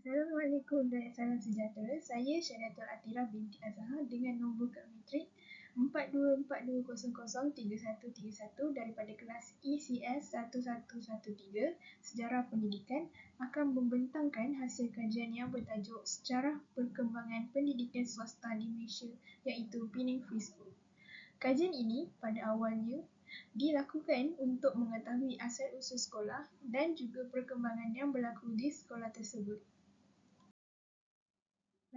Assalamualaikum dan salam sejahtera. Saya Syaratul Atira binti Azhar dengan nombor kad matrik 4240003131 daripada kelas ECS 1113 Sejarah Pendidikan akan membentangkan hasil kajian yang bertajuk Sejarah Perkembangan Pendidikan Swasta di Malaysia iaitu Penang Free School. Kajian ini pada awalnya dilakukan untuk mengetahui asal-usul sekolah dan juga perkembangan yang berlaku di sekolah tersebut.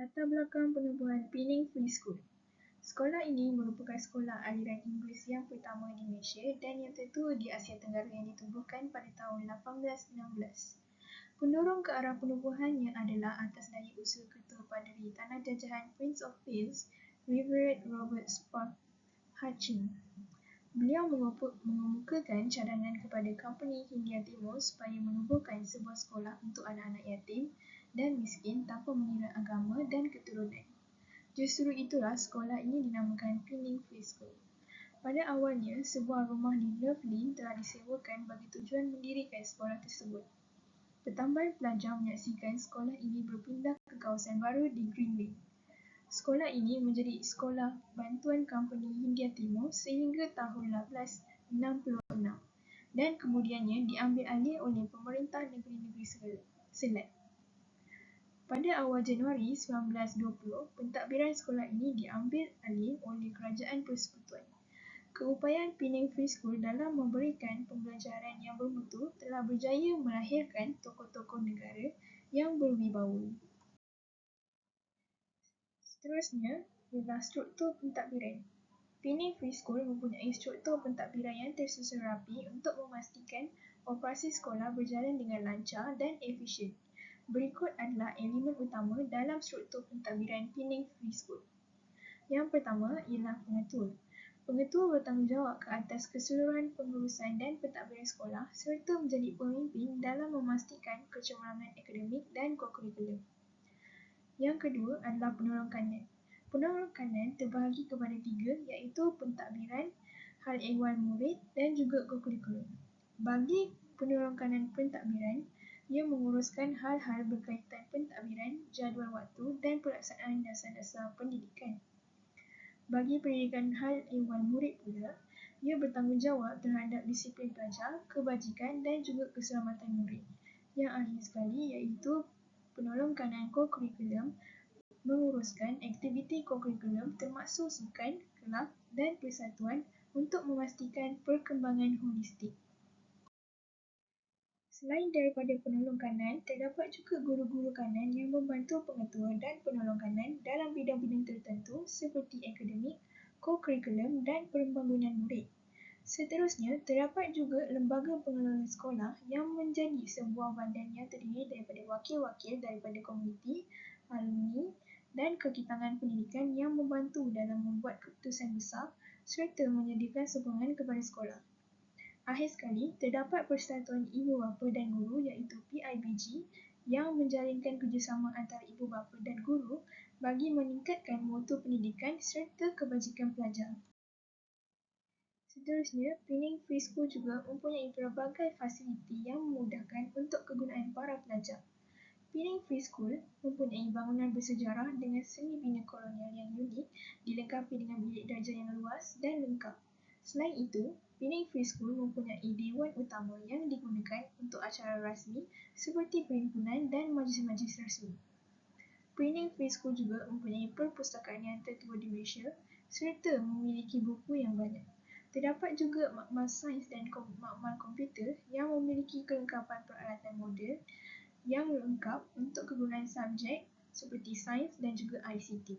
Latar belakang penubuhan Penang Free School. Sekolah ini merupakan sekolah aliran Inggeris yang pertama di Malaysia dan yang tertua di Asia Tenggara yang ditubuhkan pada tahun 1816. Pendorong ke arah penubuhannya adalah atas daya usaha Ketua Paderi Tanah Jajahan Prince of Wales, Reverend Robert Spark Hutchins. Beliau mengemukakan cadangan kepada Company Hindia Timur supaya menubuhkan sebuah sekolah untuk anak-anak yatim dan miskin tanpa mengira agama dan keturunan. Justru itulah sekolah ini dinamakan Penang Free School. Pada awalnya, sebuah rumah di Love Lane telah disewakan bagi tujuan mendirikan sekolah tersebut. Pertambahan pelajar menyaksikan sekolah ini berpindah ke kawasan baru di Green Lane. Sekolah ini menjadi sekolah bantuan Company Hindia Timur sehingga tahun 1866 dan kemudiannya diambil alih oleh pemerintah negeri-negeri Selat. Pada awal Januari 1920, pentadbiran sekolah ini diambil alih oleh Kerajaan Persekutuan. Keupayaan Penang Free School dalam memberikan pembelajaran yang bermutu telah berjaya melahirkan tokoh-tokoh negara yang berwibawa. Seterusnya ialah struktur pentadbiran. Penang Free School mempunyai struktur pentadbiran yang tersusun rapi untuk memastikan operasi sekolah berjalan dengan lancar dan efisien. Berikut adalah elemen utama dalam struktur pentadbiran Penang Free School. Yang pertama ialah pengetua. Pengetua bertanggungjawab ke atas keseluruhan pengurusan dan pentadbiran sekolah serta menjadi pemimpin dalam memastikan kecemerlangan akademik dan kokurikulum. Yang kedua adalah penolong kanan. Penolong kanan terbahagi kepada tiga iaitu pentadbiran, hal ehwal murid dan juga kokurikulum. Bagi penolong kanan pentadbiran, ia menguruskan hal-hal berkaitan pentadbiran, jadual waktu dan pelaksanaan dasar-dasar pendidikan. Bagi pendidikan hal ehwal murid pula, ia bertanggungjawab terhadap disiplin pelajar, kebajikan dan juga keselamatan murid. Yang akhir sekali iaitu penolong kanan kokurikulum menguruskan aktiviti kokurikulum termasuk sukan, kelab dan persatuan untuk memastikan perkembangan holistik. Selain daripada penolong kanan, terdapat juga guru-guru kanan yang membantu pengetua dan penolong kanan dalam bidang-bidang tertentu seperti akademik, kokurikulum dan pembangunan murid. Seterusnya, terdapat juga lembaga pengelola sekolah yang menjadi sebuah badan yang terdiri daripada wakil-wakil daripada komuniti, alumni dan kekitangan pendidikan yang membantu dalam membuat keputusan besar serta menyediakan sokongan kepada sekolah. Akhir sekali, terdapat Persatuan Ibu Bapa dan Guru iaitu PIBG yang menjalinkan kerjasama antara ibu bapa dan guru bagi meningkatkan mutu pendidikan serta kebajikan pelajar. Seterusnya, Penang Free School juga mempunyai pelbagai fasiliti yang memudahkan untuk kegunaan para pelajar. Penang Free School mempunyai bangunan bersejarah dengan seni bina kolonial yang unik, dilengkapi dengan bilik darjah yang luas dan lengkap. Selain itu, Penang Free School mempunyai dewan utama yang digunakan untuk acara rasmi seperti perhimpunan dan majlis-majlis rasmi. Penang Free School juga mempunyai perpustakaan yang tertua di Malaysia serta memiliki buku yang banyak. Terdapat juga makmal sains dan makmal komputer yang memiliki kelengkapan peralatan moden yang lengkap untuk kegunaan subjek seperti sains dan juga ICT.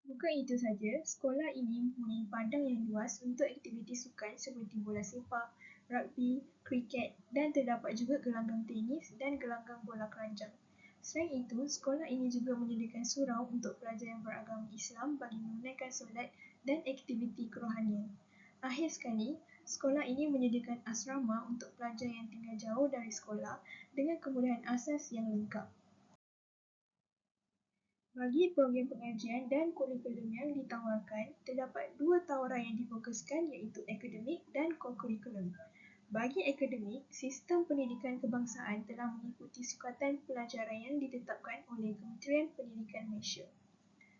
Bukan itu saja, sekolah ini mempunyai padang yang luas untuk aktiviti sukan seperti bola sepak, rugby, kriket dan terdapat juga gelanggang tenis dan gelanggang bola keranjang. Selain itu, sekolah ini juga menyediakan surau untuk pelajar yang beragama Islam bagi menunaikan solat dan aktiviti kerohanian. Akhir sekali, sekolah ini menyediakan asrama untuk pelajar yang tinggal jauh dari sekolah dengan kemudahan asas yang lengkap. Bagi program pengajian dan kurikulum yang ditawarkan, terdapat dua tawaran yang difokuskan iaitu akademik dan kokurikulum. Bagi akademik, sistem pendidikan kebangsaan telah mengikuti sukatan pelajaran yang ditetapkan oleh Kementerian Pendidikan Malaysia.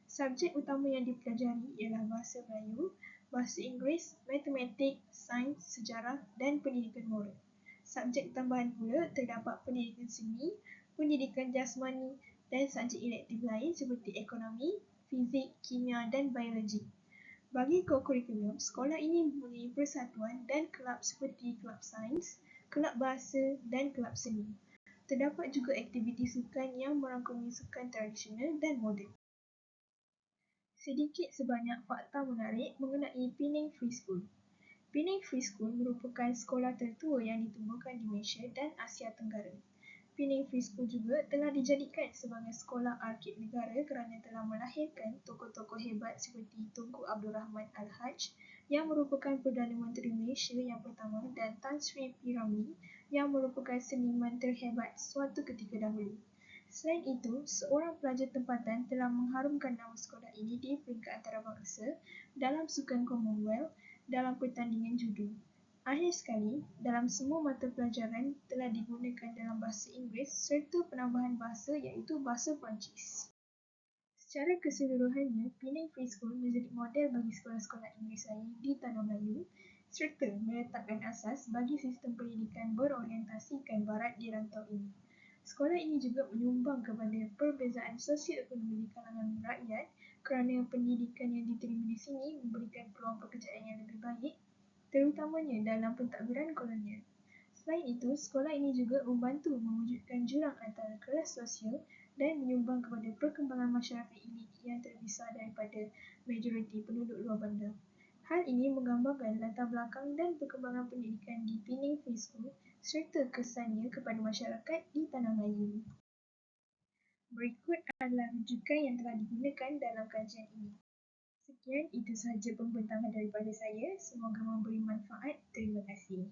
Subjek utama yang dipelajari ialah Bahasa Melayu, Bahasa Inggeris, Matematik, Sains, Sejarah dan Pendidikan Moral. Subjek tambahan pula terdapat Pendidikan Seni, Pendidikan Jasmani dan subjek elektif lain seperti Ekonomi, Fizik, Kimia dan Biologi. Bagi kokurikulum, sekolah ini mempunyai persatuan dan kelab seperti Kelab Sains, Kelab Bahasa dan Kelab Seni. Terdapat juga aktiviti sukan yang merangkumi sukan tradisional dan moden. Sedikit sebanyak fakta menarik mengenai Penang Free School. Penang Free School merupakan sekolah tertua yang ditubuhkan di Malaysia dan Asia Tenggara. Penang Free School juga telah dijadikan sebagai sekolah arkib negara kerana telah melahirkan tokoh-tokoh hebat seperti Tunku Abdul Rahman Al-Haj yang merupakan Perdana Menteri Malaysia yang pertama dan Tan Sri P. Ramlee yang merupakan seniman terhebat suatu ketika dahulu. Selain itu, seorang pelajar tempatan telah mengharumkan nama sekolah ini di peringkat antarabangsa dalam Sukan Commonwealth dalam pertandingan judo. Akhir sekali, dalam semua mata pelajaran telah digunakan dalam bahasa Inggeris serta penambahan bahasa iaitu bahasa Perancis. Secara keseluruhannya, Penang Free School menjadi model bagi sekolah-sekolah Inggeris lain di Tanah Melayu serta meletakkan asas bagi sistem pendidikan berorientasikan barat di rantau ini. Sekolah ini juga menyumbang kepada perbezaan sosio-ekonomi di kalangan rakyat kerana pendidikan yang diterima di sini memberikan peluang pekerjaan yang lebih baik, terutamanya dalam pentadbiran kolonial. Selain itu, sekolah ini juga membantu mewujudkan jurang antara kelas sosial dan menyumbang kepada perkembangan masyarakat elit yang terpisah daripada majoriti penduduk luar bandar. Hal ini menggambarkan latar belakang dan perkembangan pendidikan di Penang Free School serta kesannya kepada masyarakat di Tanah Melayu. Berikut adalah rujukan yang telah digunakan dalam kajian ini. Sekian, itu sahaja pembentangan daripada saya. Semoga memberi manfaat. Terima kasih.